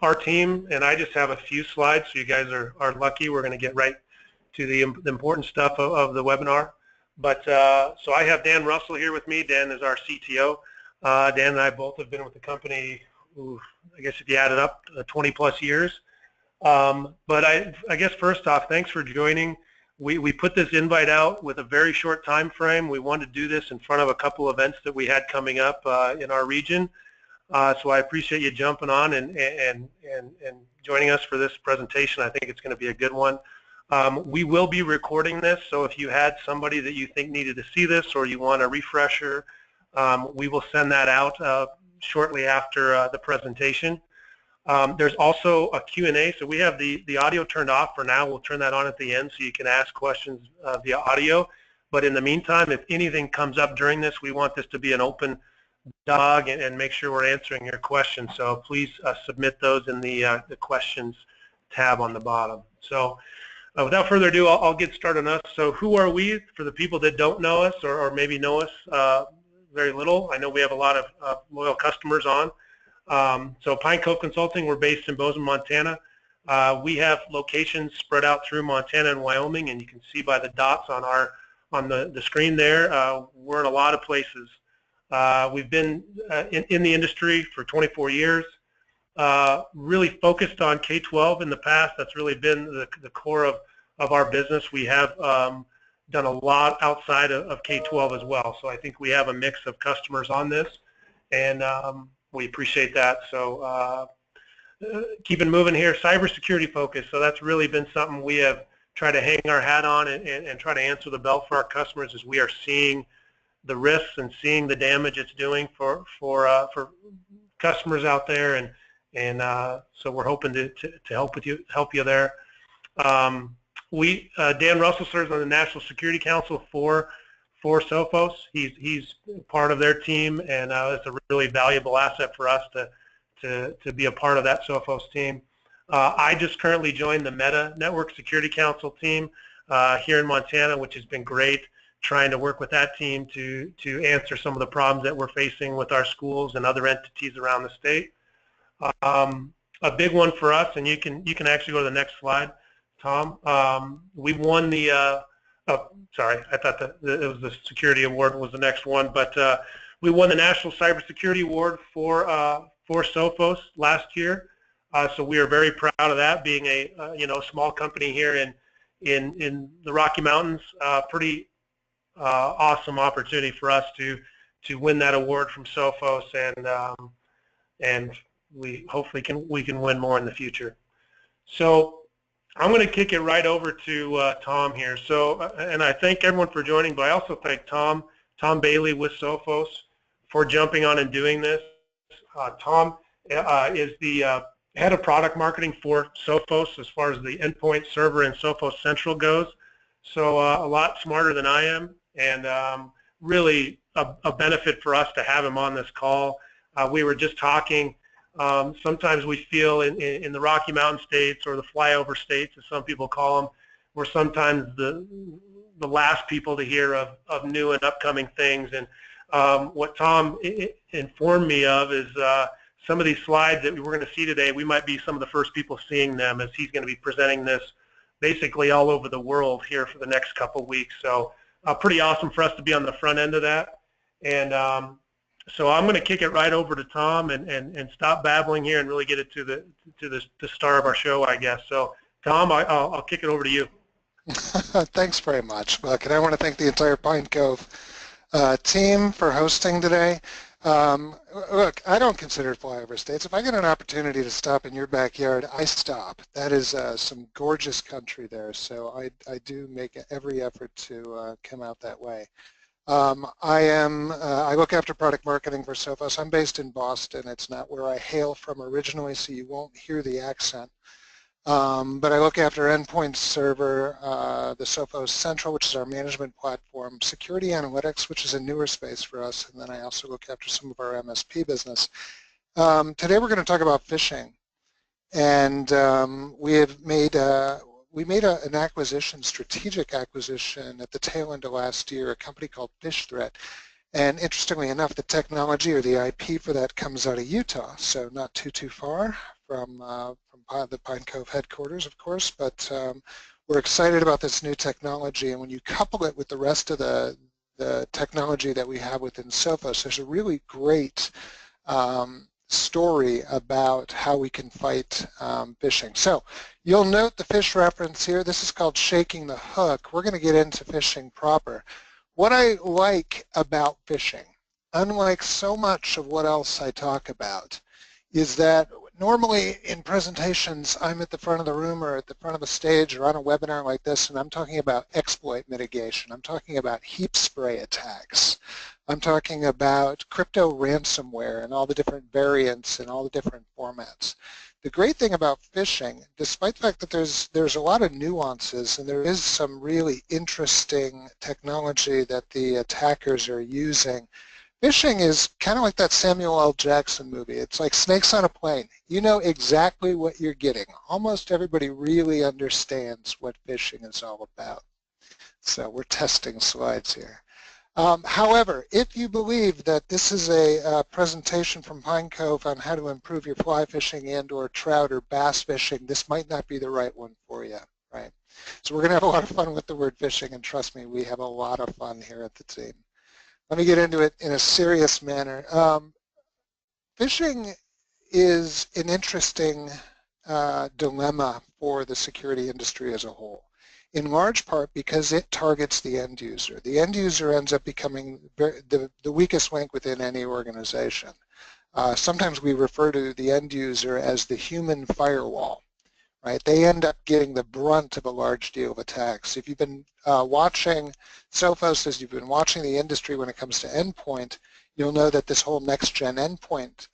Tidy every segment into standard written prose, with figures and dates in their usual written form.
our team, and I just have a few slides, so you guys are lucky. We're going to get right to the important stuff of the webinar. But so I have Dan Russell here with me. Dan is our CTO. Dan and I both have been with the company, I guess if you add it up, 20 plus years. But I guess first off, thanks for joining. We put this invite out with a very short time frame. We wanted to do this in front of a couple events that we had coming up in our region. So I appreciate you jumping on and joining us for this presentation. I think it's going to be a good one. We will be recording this, so if you had somebody that you think needed to see this or you want a refresher, we will send that out shortly after the presentation. There's also a Q&A, so we have the audio turned off for now. We'll turn that on at the end so you can ask questions via audio. But in the meantime, if anything comes up during this, we want this to be an open dialogue and make sure we're answering your questions. So please submit those in the questions tab on the bottom. So without further ado, I'll get started on us. So who are we? For the people that don't know us or maybe know us very little, I know we have a lot of loyal customers on. So Pine Cove Consulting, we're based in Bozeman, Montana. We have locations spread out through Montana and Wyoming, and you can see by the dots on the screen there, we're in a lot of places. We've been in the industry for 24 years, really focused on K-12 in the past. That's really been the core of our business. We have done a lot outside of K-12 as well. So I think we have a mix of customers on this, and we appreciate that. So keeping moving here, cybersecurity focus. So that's really been something we have tried to hang our hat on and try to answer the bell for our customers as we are seeing the risks and seeing the damage it's doing for customers out there, and so we're hoping to help you there. Dan Russell serves on the National Security Council for Sophos. He's part of their team, and it's a really valuable asset for us to be a part of that Sophos team. I just currently joined the Meta Network Security Council team here in Montana, which has been great, trying to work with that team to answer some of the problems that we're facing with our schools and other entities around the state. A big one for us, and you can actually go to the next slide, Tom. We won the sorry, I thought that it was the security award was the next one, but we won the National Cybersecurity Award for Sophos last year. So we are very proud of that, being a small company here in the Rocky Mountains. Pretty awesome opportunity for us to win that award from Sophos, and we hopefully we can win more in the future. So I'm going to kick it right over to Tom here. So, and I thank everyone for joining, but I also thank Tom Bailey with Sophos for jumping on and doing this. Tom is the head of product marketing for Sophos as far as the endpoint server and Sophos Central goes. So a lot smarter than I am, and really a benefit for us to have him on this call. We were just talking. Sometimes we feel in the Rocky Mountain states, or the flyover states, as some people call them, we're sometimes the last people to hear of new and upcoming things. And what Tom informed me of is some of these slides that we're going to see today, we might be some of the first people seeing them, as he's going to be presenting this basically all over the world here for the next couple of weeks. So pretty awesome for us to be on the front end of that. And so I'm going to kick it right over to Tom and stop babbling here and really get it to the star of our show, I guess. So Tom, I'll kick it over to you. Thanks very much, Buck. And I want to thank the entire Pine Cove team for hosting today. Look, I don't consider it flyover states. If I get an opportunity to stop in your backyard, I stop. That is some gorgeous country there, so I do make every effort to come out that way. I look after product marketing for Sophos. I'm based in Boston. It's not where I hail from originally, so you won't hear the accent. But I look after endpoint server, the Sophos Central, which is our management platform, security analytics, which is a newer space for us, and then I also look after some of our MSP business. Today we're going to talk about phishing, and we made an acquisition, strategic acquisition, at the tail end of last year, a company called Phish. And interestingly enough, the technology or the IP for that comes out of Utah, so not too far from the Pine Cove headquarters, of course, but we're excited about this new technology, and when you couple it with the rest of the technology that we have within Sophos, there's a really great story about how we can fight phishing. So you'll note the Phish reference here. This is called shaking the hook. We're going to get into phishing proper. What I like about phishing, unlike so much of what else I talk about, is that normally in presentations I'm at the front of the room or at the front of a stage or on a webinar like this, and I'm talking about exploit mitigation. I'm talking about heap spray attacks. I'm talking about crypto ransomware and all the different variants and all the different formats. The great thing about phishing, despite the fact that there's a lot of nuances and there is some really interesting technology that the attackers are using, phishing is kind of like that Samuel L. Jackson movie. It's like snakes on a plane. You know exactly what you're getting. Almost everybody really understands what phishing is all about. So we're testing slides here. However, if you believe that this is a presentation from Pine Cove on how to improve your fly fishing and or trout or bass fishing, this might not be the right one for you, right? So we're going to have a lot of fun with the word fishing, and trust me, we have a lot of fun here at the team. Let me get into it in a serious manner. Phishing is an interesting dilemma for the security industry as a whole, in large part because it targets the end user. The end user ends up becoming the weakest link within any organization. Sometimes we refer to the end user as the human firewall. Right? They end up getting the brunt of a large deal of attacks. If you've been watching Sophos, as you've been watching the industry when it comes to endpoint, you'll know that this whole next-gen endpoint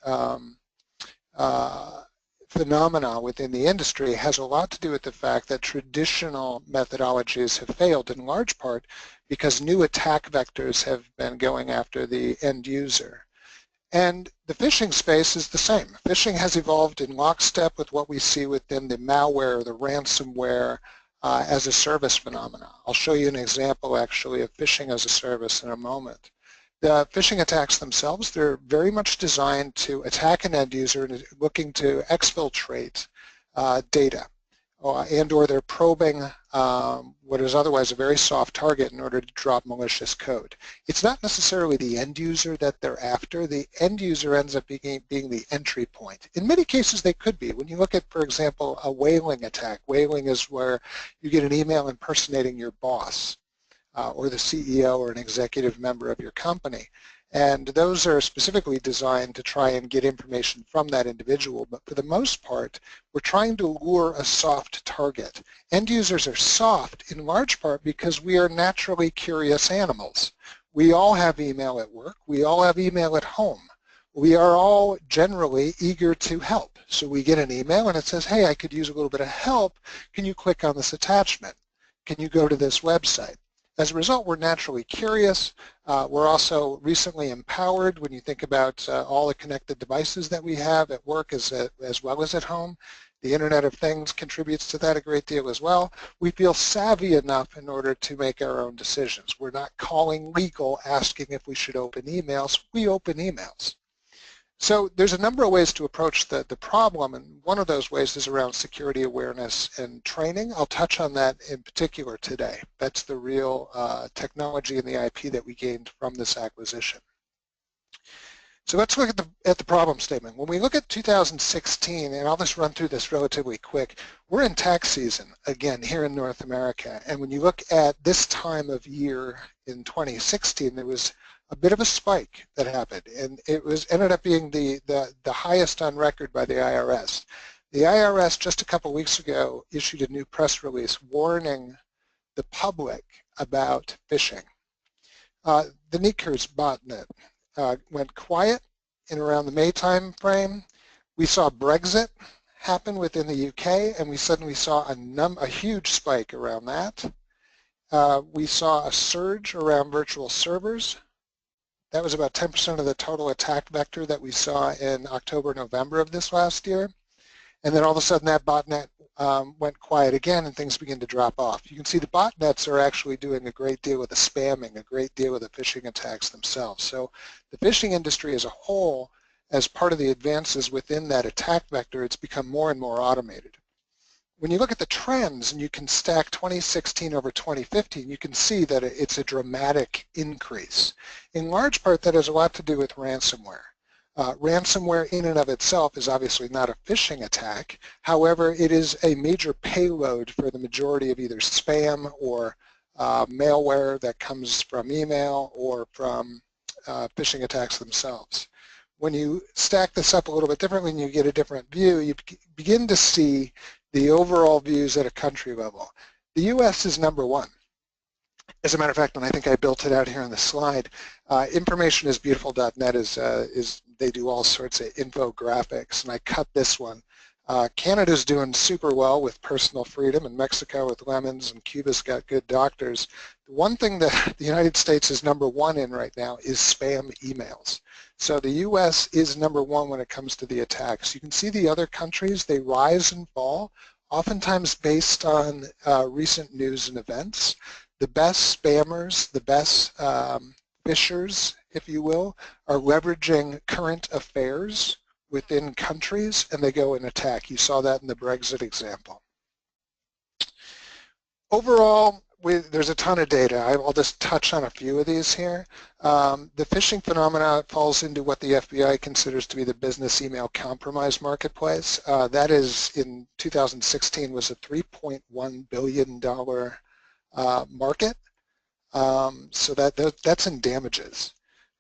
phenomena within the industry has a lot to do with the fact that traditional methodologies have failed in large part because new attack vectors have been going after the end user. And the phishing space is the same. Phishing has evolved in lockstep with what we see within the malware, the ransomware as a service phenomena. I'll show you an example actually of phishing as a service in a moment. The phishing attacks themselves, they're very much designed to attack an end user and looking to exfiltrate data. And or they're probing what is otherwise a very soft target in order to drop malicious code. It's not necessarily the end user that they're after. The end user ends up being the entry point. In many cases they could be. When you look at, for example, a whaling attack, whaling is where you get an email impersonating your boss or the CEO or an executive member of your company. And those are specifically designed to try and get information from that individual. But for the most part, we're trying to lure a soft target. End users are soft in large part because we are naturally curious animals. We all have email at work. We all have email at home. We are all generally eager to help. So we get an email and it says, hey, I could use a little bit of help. Can you click on this attachment? Can you go to this website? As a result, we're naturally curious. We're also recently empowered when you think about all the connected devices that we have at work as well as at home. The Internet of Things contributes to that a great deal as well. We feel savvy enough in order to make our own decisions. We're not calling legal asking if we should open emails. We open emails. So there's a number of ways to approach the problem, and one of those ways is around security awareness and training. I'll touch on that in particular today. That's the real technology and the IP that we gained from this acquisition. So let's look at the problem statement. When we look at 2016, and I'll just run through this relatively quick, we're in tax season again here in North America, and when you look at this time of year in 2016, there was a bit of a spike that happened, and it ended up being the highest on record by the IRS. The IRS just a couple weeks ago issued a new press release warning the public about phishing. The Knickers botnet went quiet in around the May time frame. We saw Brexit happen within the UK, and we suddenly saw a huge spike around that. We saw a surge around virtual servers. That was about 10% of the total attack vector that we saw in October, November of this last year. And then all of a sudden that botnet went quiet again and things began to drop off. You can see the botnets are actually doing a great deal with the spamming, a great deal with the phishing attacks themselves. So the phishing industry as a whole as part of the advances within that attack vector, it's become more and more automated. When you look at the trends and you can stack 2016 over 2015, you can see that it's a dramatic increase. In large part, that has a lot to do with ransomware. Ransomware in and of itself is obviously not a phishing attack. However, it is a major payload for the majority of either spam or malware that comes from email or from phishing attacks themselves. When you stack this up a little bit differently and you get a different view, you begin to see the overall views at a country level. The U.S. is number one. As a matter of fact, and I think I built it out here on the slide, informationisbeautiful.net is they do all sorts of infographics, and I cut this one. Canada's doing super well with personal freedom, and Mexico with lemons, and Cuba's got good doctors. The one thing that the United States is number one in right now is spam emails. So the U.S. is number one when it comes to the attacks. You can see the other countries, they rise and fall, oftentimes based on recent news and events. The best spammers, the best phishers, if you will, are leveraging current affairs within countries, and they go and attack. You saw that in the Brexit example. Overall, there's a ton of data. I'll just touch on a few of these here. The phishing phenomena falls into what the FBI considers to be the business email compromise marketplace. That is, in 2016, was a $3.1 billion market. So that's in damages.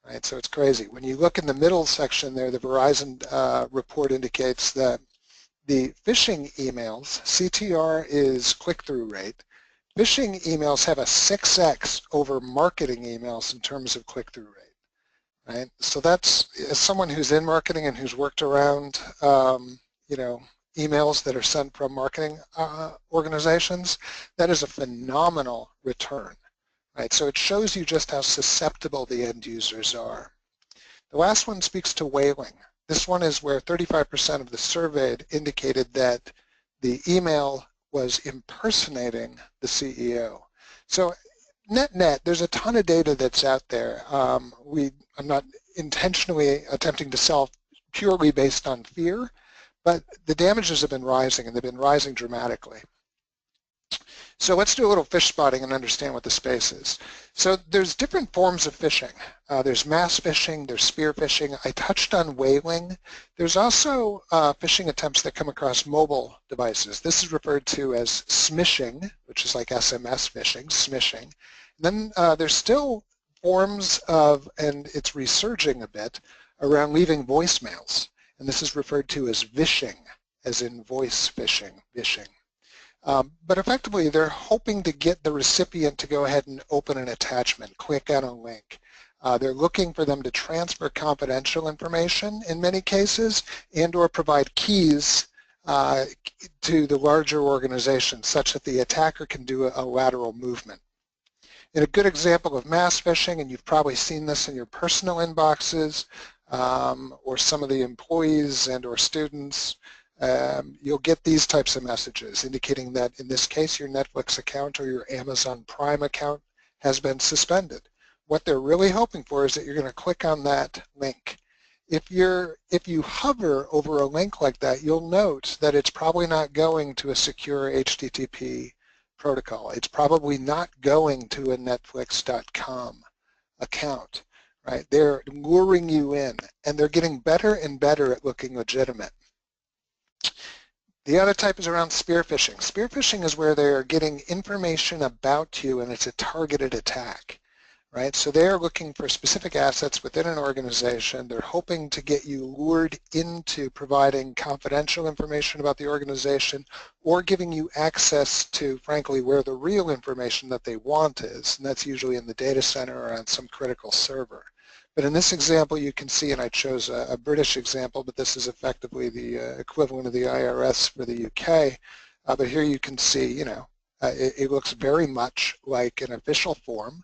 Right, so it's crazy. When you look in the middle section there, the Verizon report indicates that the phishing emails, CTR is click-through rate. Phishing emails have a 6x over marketing emails in terms of click-through rate. Right, so that's, as someone who's in marketing and who's worked around, you know, emails that are sent from marketing organizations, that is a phenomenal return. Right, so it shows you just how susceptible the end users are. The last one speaks to whaling. This one is where 35% of the surveyed indicated that the email was impersonating the CEO. So net, there's a ton of data that's out there. I'm not intentionally attempting to sell purely based on fear, but the damages have been rising, and they've been rising dramatically. So let's do a little fish spotting and understand what the space is. So there's different forms of phishing. There's mass phishing, there's spear phishing. I touched on whaling. There's also phishing attempts that come across mobile devices. This is referred to as smishing, which is like SMS phishing, smishing. And then there's still forms of, and it's resurging a bit, around leaving voicemails. And this is referred to as vishing, as in voice phishing, vishing. But effectively, they're hoping to get the recipient to go ahead and open an attachment, click on a link. They're looking for them to transfer confidential information in many cases, and or provide keys to the larger organization such that the attacker can do a lateral movement. In a good example of mass phishing, and you've probably seen this in your personal inboxes or some of the employees and or students, you'll get these types of messages indicating that in this case your Netflix account or your Amazon Prime account has been suspended. What they're really hoping for is that you're going to click on that link. If you hover over a link like that, you'll note that it's probably not going to a secure HTTP protocol. It's probably not going to a Netflix.com account. Right? They're luring you in, and they're getting better and better at looking legitimate. The other type is around spear phishing. Spear phishing is where they're getting information about you, and it's a targeted attack, right? So they're looking for specific assets within an organization. They're hoping to get you lured into providing confidential information about the organization or giving you access to, frankly, where the real information that they want is, and that's usually in the data center or on some critical server. But in this example, you can see, and I chose a British example, but this is effectively the equivalent of the IRS for the UK. But here you can see, you know, it looks very much like an official form.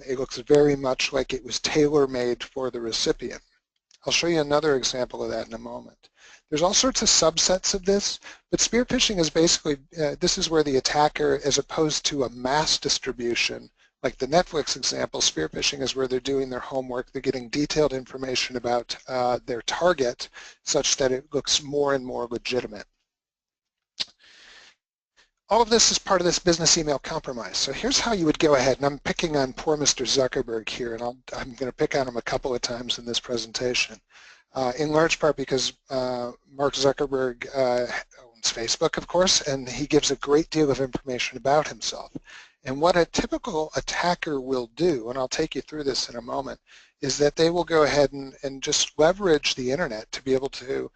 It looks very much like it was tailor-made for the recipient. I'll show you another example of that in a moment. There's all sorts of subsets of this, but spear phishing is basically, this is where the attacker, as opposed to a mass distribution, Like the Netflix example, spear phishing is where they're doing their homework, they're getting detailed information about their target such that it looks more and more legitimate. All of this is part of this business email compromise. So here's how you would go ahead, and I'm picking on poor Mr. Zuckerberg here, and I'm going to pick on him a couple of times in this presentation, in large part because Mark Zuckerberg owns Facebook, of course, and he gives a great deal of information about himself. And what a typical attacker will do, and I'll take you through this in a moment, is that they will go ahead and just leverage the internet to be able to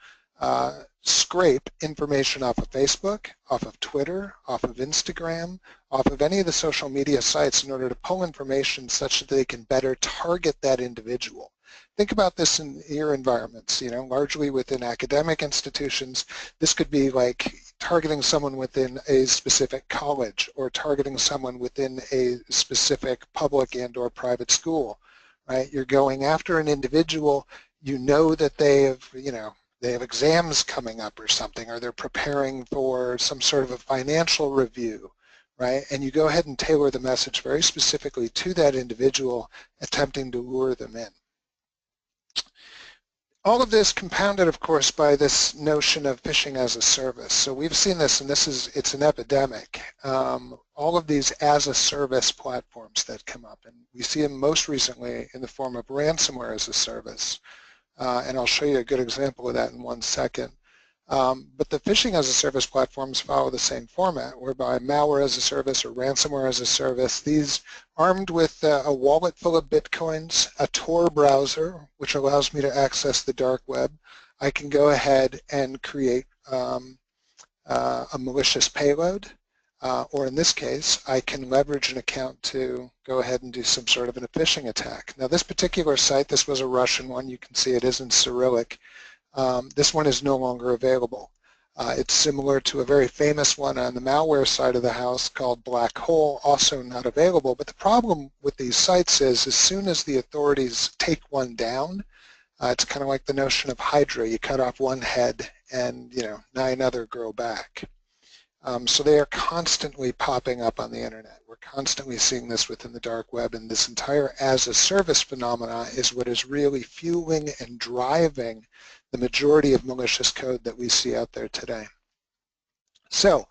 scrape information off of Facebook, off of Twitter, off of Instagram, off of any of the social media sites in order to pull information such that they can better target that individual. Think about this in your environments, you know, largely within academic institutions. This could be like targeting someone within a specific college or targeting someone within a specific public and or private school, right? You're going after an individual, you know that they have, you know, they have exams coming up or something, or they're preparing for some sort of a financial review, right? And you go ahead and tailor the message very specifically to that individual, attempting to lure them in. All of this compounded, of course, by this notion of phishing as a service. So we've seen this, and it's an epidemic. All of these as a service platforms that come up, and we see them most recently in the form of ransomware as a service. And I'll show you a good example of that in 1 second. But the phishing as a service platforms follow the same format, whereby malware as a service or ransomware as a service, these armed with a wallet full of bitcoins, a Tor browser, which allows me to access the dark web, I can go ahead and create a malicious payload. Or in this case, I can leverage an account to go ahead and do some sort of a phishing attack. Now this particular site, this was a Russian one, you can see it is in Cyrillic. This one is no longer available. It's similar to a very famous one on the malware side of the house called Black Hole, also not available. But the problem with these sites is as soon as the authorities take one down, it's kind of like the notion of Hydra. You cut off one head and, you know, 9 other grow back. So they are constantly popping up on the internet. We're constantly seeing this within the dark web, and this entire as-a-service phenomena is what is really fueling and driving the majority of malicious code that we see out there today. So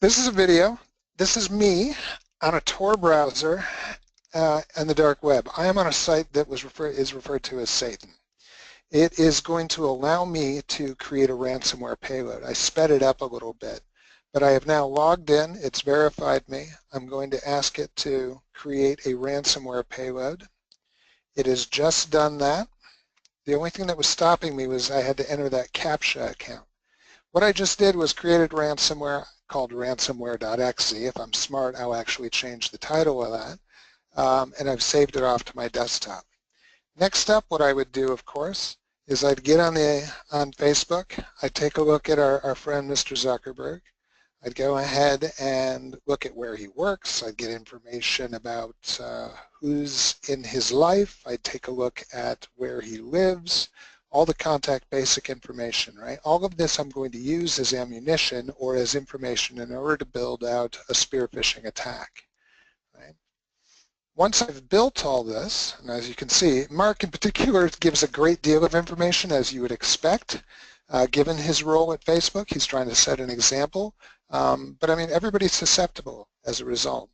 this is a video. This is me on a Tor browser on the dark web. I am on a site that is referred to as Satan. It is going to allow me to create a ransomware payload. I sped it up a little bit. But I have now logged in, it's verified me. I'm going to ask it to create a ransomware payload. It has just done that. The only thing that was stopping me was I had to enter that CAPTCHA account. What I just did was created ransomware called ransomware.exe. If I'm smart, I'll actually change the title of that. And I've saved it off to my desktop. Next up, what I would do, of course, is I'd get on Facebook. I'd take a look at our friend Mr. Zuckerberg. I'd go ahead and look at where he works. I'd get information about who's in his life. I'd take a look at where he lives, all the contact basic information, right? All of this I'm going to use as ammunition or as information in order to build out a spear phishing attack, right? Once I've built all this, and as you can see, Mark in particular gives a great deal of information as you would expect. Given his role at Facebook, he's trying to set an example. But I mean, everybody's susceptible as a result.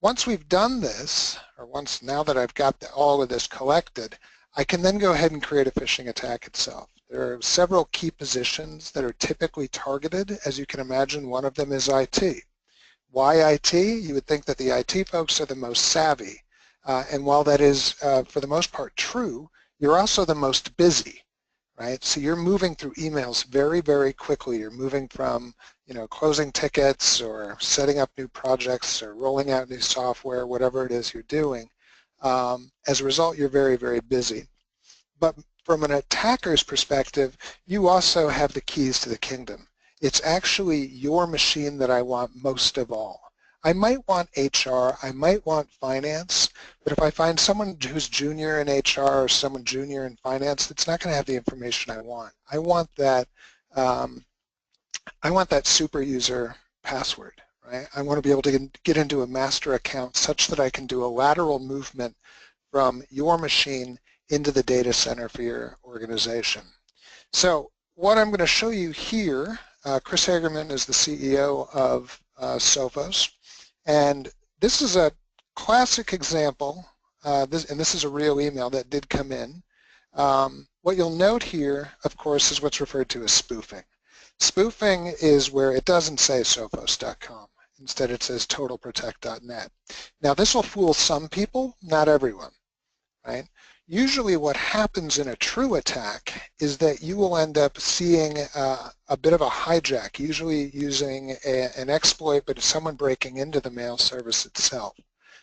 Once we've done this, or now that I've got all of this collected, I can then go ahead and create a phishing attack itself. There are several key positions that are typically targeted. As you can imagine, one of them is IT. Why IT? You would think that the IT folks are the most savvy. And while that is, for the most part, true, you're also the most busy. Right? So you're moving through emails very, very quickly. You're moving from, you know, closing tickets or setting up new projects or rolling out new software, whatever it is you're doing. As a result, you're very, very busy. But from an attacker's perspective, you also have the keys to the kingdom. It's actually your machine that I want most of all. I might want HR, I might want finance, but if I find someone who's junior in HR or someone junior in finance, it's not going to have the information I want. I want that super user password, right? I want to be able to get into a master account such that I can do a lateral movement from your machine into the data center for your organization. So what I'm going to show you here, Chris Hagerman is the CEO of Sophos, and this is a classic example, and this is a real email that did come in. What you'll note here, of course, is what's referred to as spoofing. Spoofing is where it doesn't say sophos.com. Instead, it says totalprotect.net. Now, this will fool some people, not everyone, right? Usually what happens in a true attack is that you will end up seeing a bit of a hijack, usually using an exploit, but it's someone breaking into the mail service itself.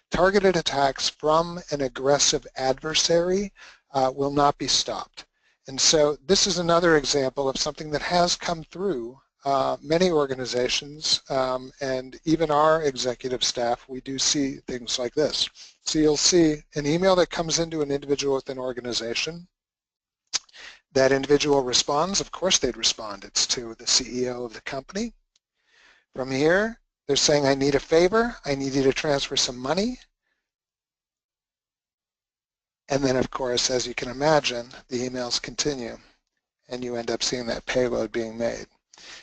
Targeted attacks from an aggressive adversary will not be stopped. And so this is another example of something that has come through many organizations, and even our executive staff, we do see things like this. So you'll see an email that comes into an individual within an organization. That individual responds. Of course they'd respond. It's to the CEO of the company. From here, they're saying, I need a favor. I need you to transfer some money. And then, of course, as you can imagine, the emails continue, and you end up seeing that payload being made.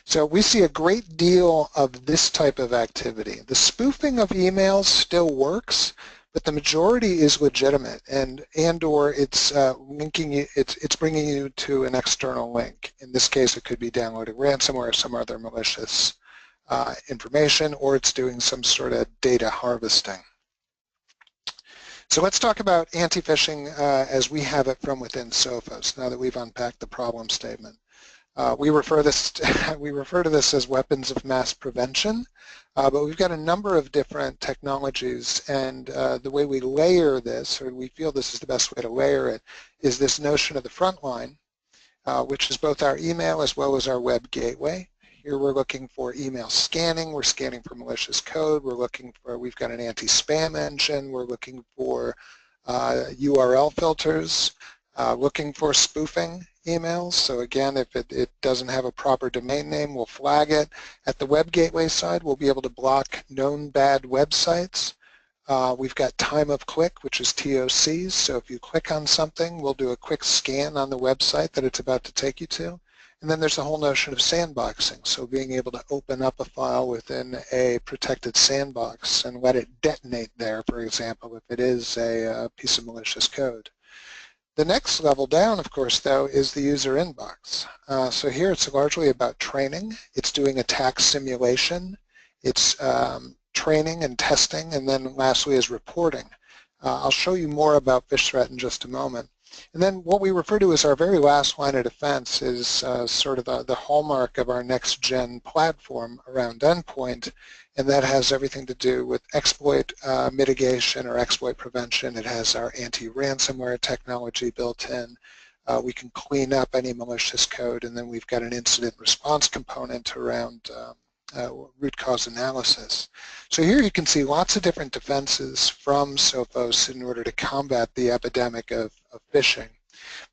So we see a great deal of this type of activity. The spoofing of emails still works, but the majority is legitimate, and/or it's linking you. It's bringing you to an external link. In this case, it could be downloading ransomware or some other malicious information, or it's doing some sort of data harvesting. So let's talk about anti-phishing as we have it from within Sophos. Now that we've unpacked the problem statement. We refer to this as weapons of mass prevention, but we've got a number of different technologies, and the way we layer this, or we feel this is the best way to layer it, is this notion of the front line, which is both our email as well as our web gateway. Here we're looking for email scanning, we're scanning for malicious code, we've got an anti-spam engine, we're looking for URL filters, looking for spoofing emails. So again, if it doesn't have a proper domain name, we'll flag it. At the web gateway side, we'll be able to block known bad websites. We've got time of click, which is TOCs. So if you click on something, we'll do a quick scan on the website that it's about to take you to. And then there's the whole notion of sandboxing, so being able to open up a file within a protected sandbox and let it detonate there, for example, if it is a piece of malicious code. The next level down, of course, though, is the user inbox. So here it's largely about training. It's doing attack simulation. It's training and testing, and then lastly is reporting. I'll show you more about Phish threat in just a moment. And then what we refer to as our very last line of defense is sort of the hallmark of our next-gen platform around endpoint, and that has everything to do with exploit mitigation or exploit prevention. It has our anti-ransomware technology built in. We can clean up any malicious code, and then we've got an incident response component around root cause analysis. So here you can see lots of different defenses from Sophos in order to combat the epidemic of phishing.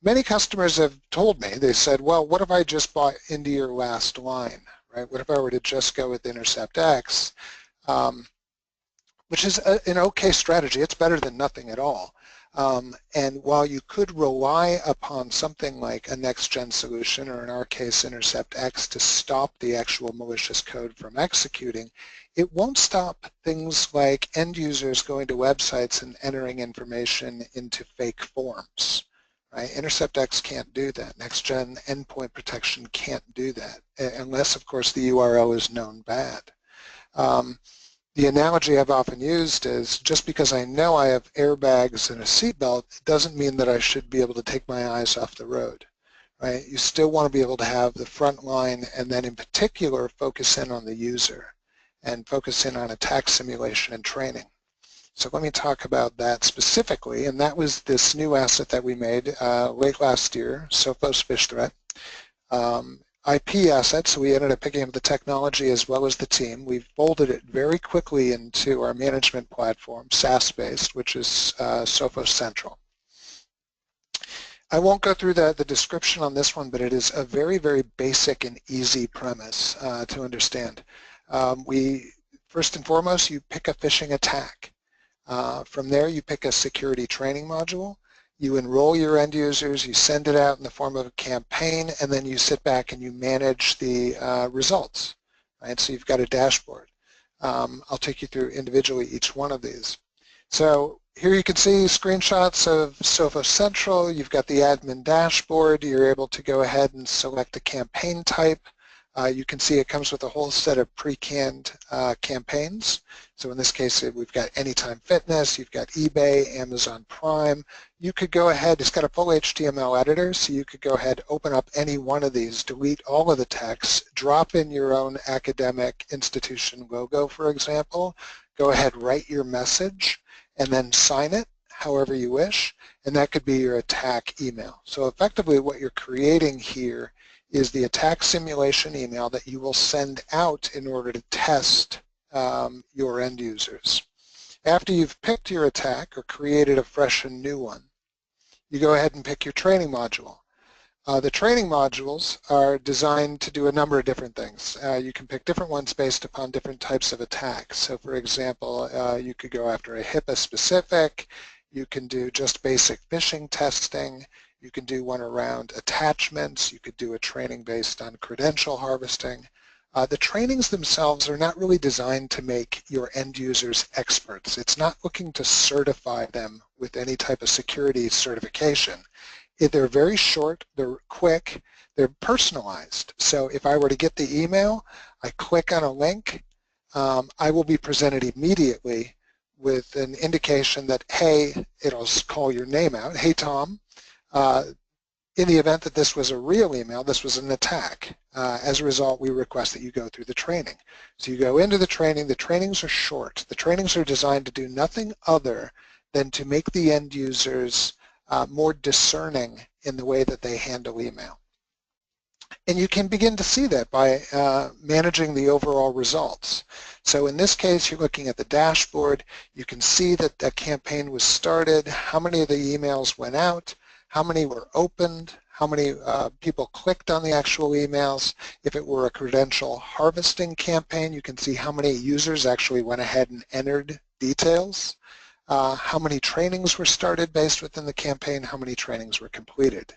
Many customers have told me, they said, well, what if I just bought into your last line, right? What if I were to just go with Intercept X, which is an okay strategy. It's better than nothing at all. And while you could rely upon something like a next-gen solution, or in our case Intercept X, to stop the actual malicious code from executing, it won't stop things like end users going to websites and entering information into fake forms. Right? Intercept X can't do that. Next-gen endpoint protection can't do that, unless, of course, the URL is known bad. The analogy I've often used is just because I know I have airbags and a seatbelt, it doesn't mean that I should be able to take my eyes off the road. Right? You still want to be able to have the front line, and then in particular focus in on the user and focus in on attack simulation and training. So let me talk about that specifically, and that was this new asset that we made late last year, Sophos Phish Threat. IP asset, so we ended up picking up the technology as well as the team. We folded it very quickly into our management platform, SaaS-based, which is Sophos Central. I won't go through the description on this one, but it is a very, very basic and easy premise to understand. We First and foremost, you pick a phishing attack. From there, you pick a security training module. You enroll your end users, you send it out in the form of a campaign, and then you sit back and you manage the results. Right? So you've got a dashboard. I'll take you through individually each one of these. So here you can see screenshots of Sophos Central. You've got the admin dashboard. You're able to go ahead and select a campaign type. You can see it comes with a whole set of pre-canned campaigns. So in this case, we've got Anytime Fitness, you've got eBay, Amazon Prime. You could go ahead, it's got a full HTML editor, so you could go ahead, open up any one of these, delete all of the text, drop in your own academic institution logo, for example, go ahead, write your message, and then sign it however you wish, and that could be your attack email. So effectively what you're creating here is the attack simulation email that you will send out in order to test your end users. After you've picked your attack or created a fresh and new one, you go ahead and pick your training module. The training modules are designed to do a number of different things. You can pick different ones based upon different types of attacks. So for example, you could go after a HIPAA specific, you can do just basic phishing testing, you can do one around attachments, you could do a training based on credential harvesting. The trainings themselves are not really designed to make your end users experts. It's not looking to certify them with any type of security certification. They're very short, they're quick, they're personalized. So if I were to get the email, I click on a link, I will be presented immediately with an indication that, hey, it'll call your name out, hey Tom, in the event that this was a real email, this was an attack. As a result, we request that you go through the training. So you go into the trainings are short. The trainings are designed to do nothing other than to make the end users more discerning in the way that they handle email. And you can begin to see that by managing the overall results. So in this case, you're looking at the dashboard. You can see that the campaign was started, how many of the emails went out, how many were opened, how many people clicked on the actual emails. If it were a credential harvesting campaign, you can see how many users actually went ahead and entered details, how many trainings were started based within the campaign, how many trainings were completed.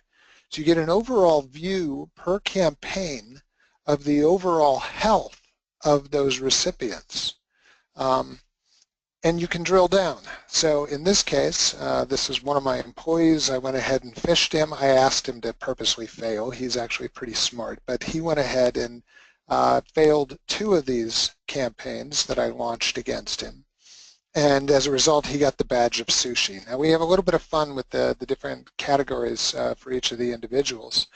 So you get an overall view per campaign of the overall health of those recipients. And you can drill down. So in this case, this is one of my employees. I went ahead and phished him. I asked him to purposely fail. He's actually pretty smart, but he went ahead and failed 2 of these campaigns that I launched against him. And as a result, he got the badge of sushi. Now we have a little bit of fun with the different categories for each of the individuals.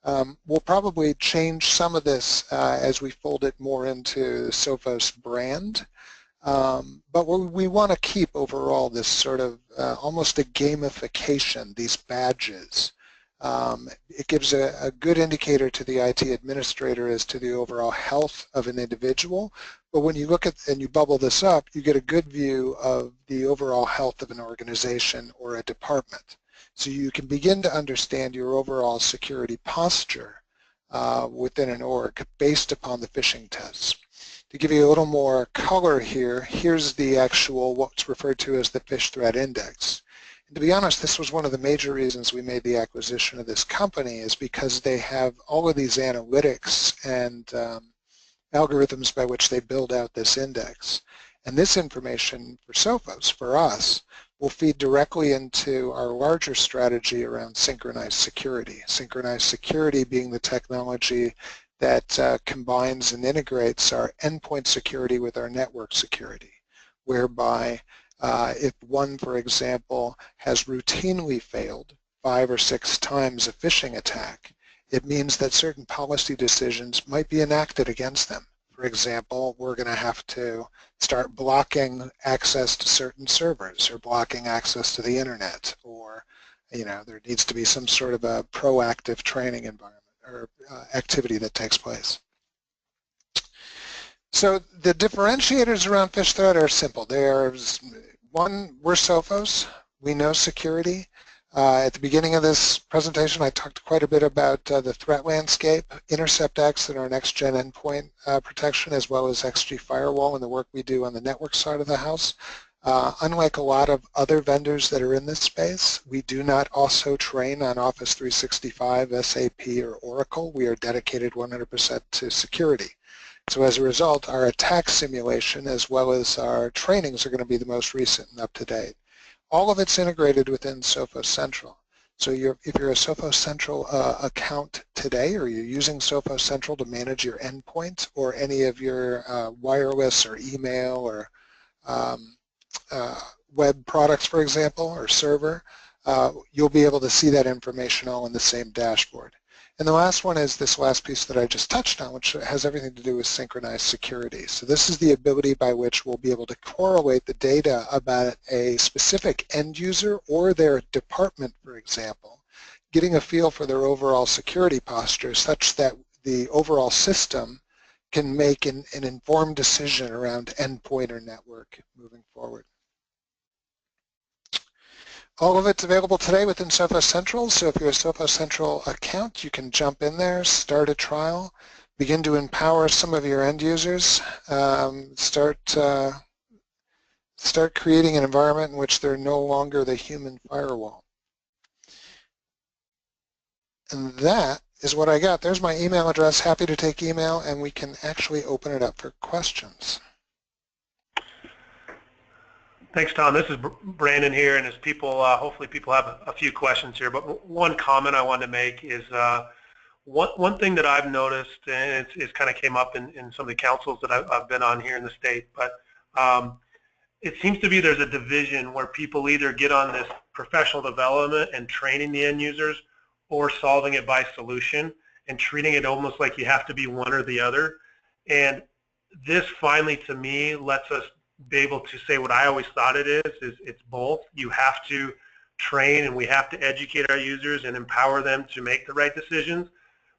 We'll probably change some of this as we fold it more into the Sophos brand. But we want to keep overall this sort of almost a gamification, these badges. It gives a good indicator to the IT administrator as to the overall health of an individual. But when you look at and you bubble this up, you get a good view of the overall health of an organization or a department. So you can begin to understand your overall security posture within an org based upon the phishing tests. To give you a little more color here, here's the actual what's referred to as the Phish Threat Index. And to be honest, this was one of the major reasons we made the acquisition of this company, is because they have all of these analytics and algorithms by which they build out this index. And this information for Sophos, for us, will feed directly into our larger strategy around synchronized security. Synchronized security being the technology that combines and integrates our endpoint security with our network security, whereby if one, for example, has routinely failed 5 or 6 times a phishing attack, it means that certain policy decisions might be enacted against them. For example, we're going to have to start blocking access to certain servers or blocking access to the internet, or there needs to be some sort of a proactive training environment or activity that takes place. So the differentiators around Phish Threat are simple. There's one, we're Sophos, we know security. At the beginning of this presentation, I talked quite a bit about the threat landscape, InterceptX and our next-gen endpoint protection, as well as XG Firewall and the work we do on the network side of the house. Unlike a lot of other vendors that are in this space, we do not also train on Office 365, SAP, or Oracle. We are dedicated 100% to security. So as a result, our attack simulation as well as our trainings are going to be the most recent and up-to-date. All of it's integrated within Sophos Central. So if you're a Sophos Central account today, or you're using Sophos Central to manage your endpoint or any of your wireless or email or web products, for example, or server, you'll be able to see that information all in the same dashboard. And the last one is this last piece that I just touched on, which has everything to do with synchronized security. So this is the ability by which we'll be able to correlate the data about a specific end user or their department, for example, getting a feel for their overall security posture such that the overall system can make an informed decision around endpoint or network moving forward. All of it's available today within Sophos Central, so if you're a Sophos Central account, you can jump in there, start a trial, begin to empower some of your end users, start creating an environment in which they're no longer the human firewall. And that is what I got. There's my email address. Happy to take email, and we can actually open it up for questions. Thanks, Tom. This is Brandon here, and as people, hopefully people have a few questions here, but one comment I wanted to make is one thing that I've noticed, and it's kind of came up in some of the councils that I've been on here in the state, but it seems to be there's a division where people either get on this professional development and training the end users or solving it by solution and treating it almost like you have to be one or the other. And this finally, to me, lets us be able to say what I always thought it is it's both. You have to train and we have to educate our users and empower them to make the right decisions,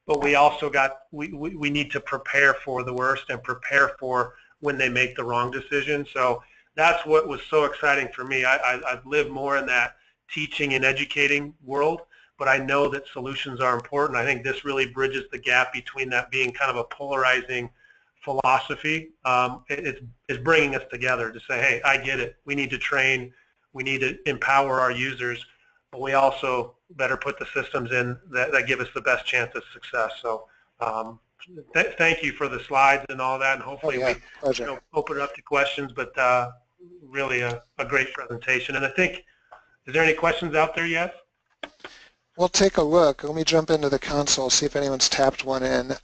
but we also we need to prepare for the worst and prepare for when they make the wrong decision. So that's what was so exciting for me. I've lived more in that teaching and educating world, but I know that solutions are important. I think this really bridges the gap between that being kind of a polarizing philosophy. It's bringing us together to say, hey, I get it. We need to train. We need to empower our users, but we also better put the systems in that give us the best chance of success. So thank you for the slides and all that, and hopefully we open it up to questions, but really a great presentation. And I think, is there any questions out there yet? We'll take a look. Let me jump into the console, see if anyone's tapped one in.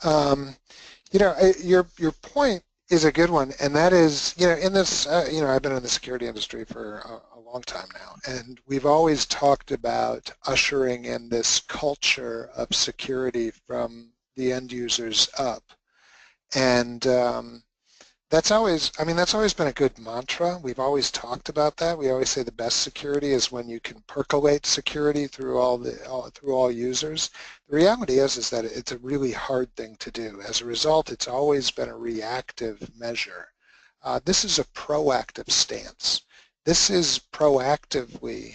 You know, your point is a good one, and that is, you know, in this, you know, I've been in the security industry for a long time now, and we've always talked about ushering in this culture of security from the end users up, and that's always, I mean, that's always been a good mantra. We've always talked about that. We always say the best security is when you can percolate security through all users. The reality is that it's a really hard thing to do. As a result, it's always been a reactive measure. This is a proactive stance. This is proactively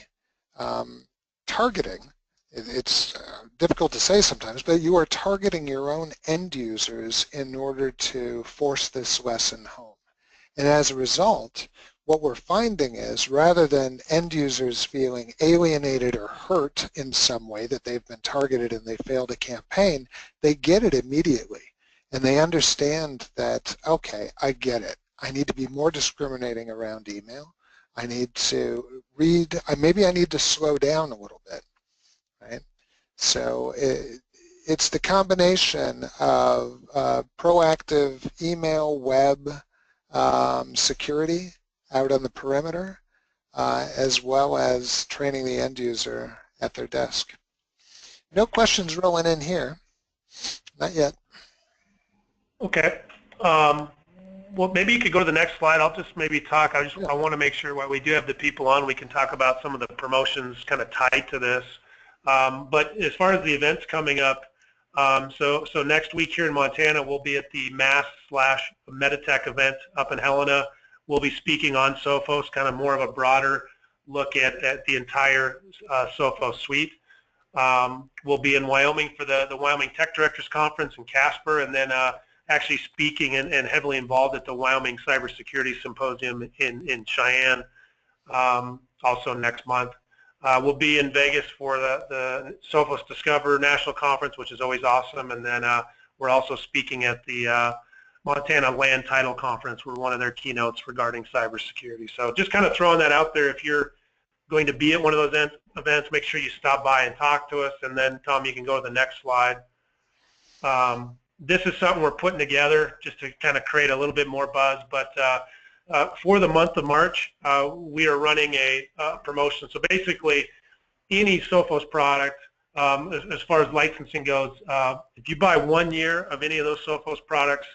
targeting. It's difficult to say sometimes, but you are targeting your own end users in order to force this lesson home. And as a result, what we're finding is rather than end users feeling alienated or hurt in some way that they've been targeted and they failed a campaign, they get it immediately. And they understand that, okay, I get it. I need to be more discriminating around email. I need to read, maybe I need to slow down a little bit. Right? So it's the combination of proactive email, web security out on the perimeter, as well as training the end user at their desk. No questions rolling in here. Not yet. Okay. Well, maybe you could go to the next slide. I'll just maybe talk. I want to make sure while we do have the people on, we can talk about some of the promotions kind of tied to this. But as far as the events coming up, so next week here in Montana, we'll be at the Mass/Meditech event up in Helena. We'll be speaking on Sophos, kind of more of a broader look at the entire Sophos suite. We'll be in Wyoming for the Wyoming Tech Directors Conference in Casper, and then actually speaking and heavily involved at the Wyoming Cybersecurity Symposium in Cheyenne also next month. We'll be in Vegas for the Sophos Discover National Conference, which is always awesome, and then we're also speaking at the Montana Land Title Conference. We're one of their keynotes regarding cybersecurity. So just kind of throwing that out there. If you're going to be at one of those events, make sure you stop by and talk to us. And then, Tom, you can go to the next slide. This is something we're putting together just to kind of create a little bit more buzz. But for the month of March, we are running a promotion. So basically, any Sophos product, as far as licensing goes, if you buy 1 year of any of those Sophos products,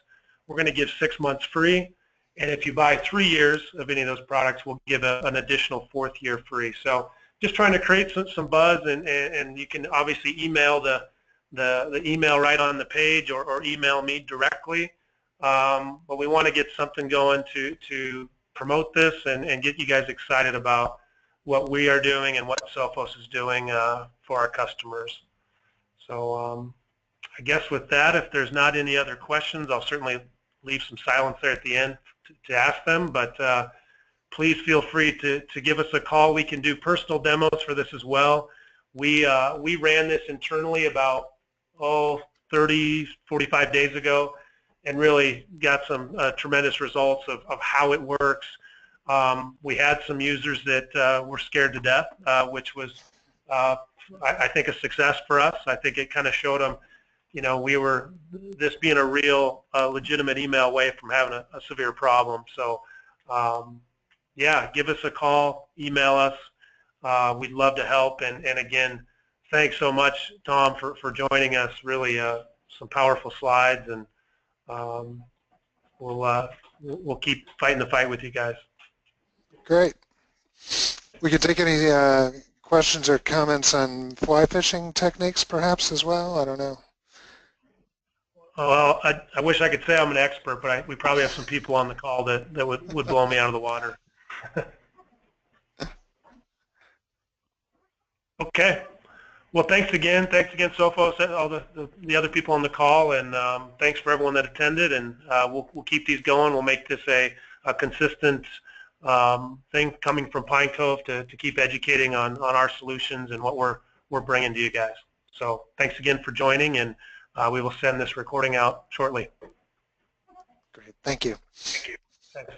we're going to give 6 months free. And if you buy 3 years of any of those products, we'll give an additional 4th year free. So just trying to create some buzz, and you can obviously email the email right on the page or email me directly. But we want to get something going to promote this and get you guys excited about what we are doing and what Sophos is doing for our customers. So I guess with that, if there's not any other questions, I'll certainly leave some silence there at the end to ask them, but please feel free to give us a call. We can do personal demos for this as well. We ran this internally about 30, 45 days ago and really got some tremendous results of how it works. We had some users that were scared to death, which was, I think, a success for us. I think it kind of showed them, you know, this being a real legitimate email away from having a severe problem. So yeah, give us a call, email us. We'd love to help. And again, thanks so much, Tom, for joining us. Really some powerful slides, and we'll keep fighting the fight with you guys. Great. We could take any questions or comments on fly fishing techniques perhaps as well. I don't know. Well, I wish I could say I'm an expert, but we probably have some people on the call that would blow me out of the water. Okay. Well, thanks again, Sophos, all the other people on the call, and thanks for everyone that attended. And we'll keep these going. We'll make this a consistent thing coming from Pine Cove to keep educating on our solutions and what we're bringing to you guys. So thanks again for joining, and we will send this recording out shortly. Great. Thank you. Thank you. Thanks.